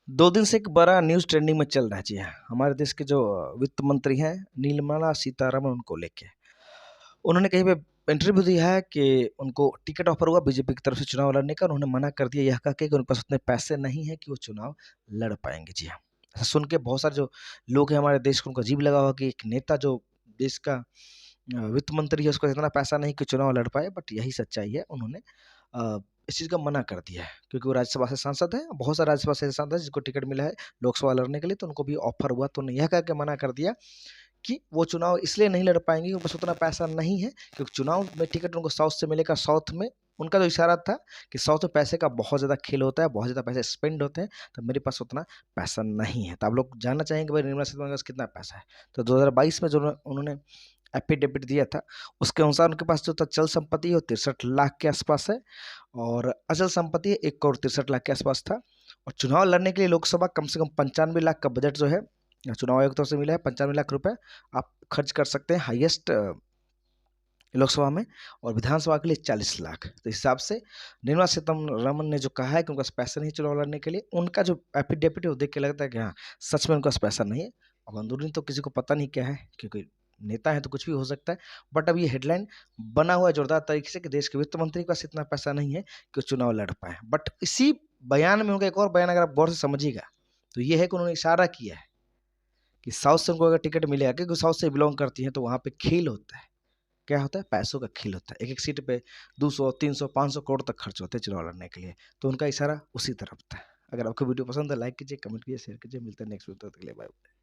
2 दिन से एक बड़ा न्यूज़ ट्रेंडिंग में चल रहा है। जी हाँ, हमारे देश के जो वित्त मंत्री हैं निर्मला सीतारमण उनको लेके। उन्होंने कहीं पे इंटरव्यू दिया है कि उनको टिकट ऑफर हुआ बीजेपी की तरफ से चुनाव लड़ने का। उन्होंने मना कर दिया यह कह के कि उनके पास उतने पैसे नहीं हैं कि वो चुनाव लड़ पाएँगे। जी हाँ, ऐसा सुन के बहुत सारे जो लोग हैं हमारे देश को उनको अजीब लगा होगा कि एक नेता जो देश का वित्त मंत्री है उसको इतना पैसा नहीं कि चुनाव लड़ पाए, बट यही सच्चाई है। उन्होंने इस चीज़ का मना कर दिया है क्योंकि वो राज्यसभा से सांसद हैं। बहुत सारे राज्यसभा से सांसद हैं जिसको टिकट मिला है लोकसभा लड़ने के लिए, तो उनको भी ऑफर हुआ, तो उन्होंने यह कह के मना कर दिया कि वो चुनाव इसलिए नहीं लड़ पाएँगे क्योंकि बस उतना पैसा नहीं है, क्योंकि चुनाव में टिकट उनको साउथ से मिलेगा। साउथ में उनका जो इशारा था कि साउथ में पैसे का बहुत ज़्यादा खेल होता है, बहुत ज़्यादा पैसे स्पेंड होते हैं, तो मेरे पास उतना पैसा नहीं है। तो आप लोग जानना चाहेंगे भाई निर्मला सीतारमण के पास कितना पैसा है? तो 2022 में जो उन्होंने एफिडेविट दिया था, उसके अनुसार उनके पास जो था चल संपत्ति है वो 63 लाख के आसपास है और अचल संपत्ति 1 करोड़ 63 लाख के आसपास था। और चुनाव लड़ने के लिए लोकसभा कम से कम 95 लाख का बजट जो है चुनाव आयोग की तरफ से मिला है। 95 लाख रुपए आप खर्च कर सकते हैं हाईएस्ट लोकसभा में, और विधानसभा के लिए 40 लाख। तो इस हिसाब से निर्मला सीतारमण ने जो कहा है कि उनके पास पैसा नहीं चुनाव लड़ने के लिए, उनका जो एफिडेविट है वो देख के लगता है कि हाँ, सच में उनके पास पैसा नहीं है। अब अंदरूनी तो किसी को पता नहीं क्या है क्योंकि नेता है तो कुछ भी हो सकता है। बट अब ये हेडलाइन बना हुआ है जोरदार तरीके से कि देश के वित्त मंत्री के पास इतना पैसा नहीं है कि वो चुनाव लड़ पाए। बट इसी बयान में उनका एक और बयान अगर आप गौर से समझिएगा तो ये है कि उन्होंने इशारा किया है कि साउथ से उनको अगर टिकट मिलेगा, क्योंकि साउथ से बिलोंग करती हैं, तो वहाँ पे खेल होता है। क्या होता है? पैसों का खेल होता है। एक-एक सीट पे 200, 300, 500 करोड़ तक खर्च होते हैं चुनाव लड़ने के लिए। तो उनका इशारा उसी तरफ था। अगर आपको वीडियो पसंद है लाइक कीजिए, कमेंट कीजिए, शेयर कीजिए। मिलते हैं नेक्स्ट वीडियो, तब तक के लिए बाय बाय।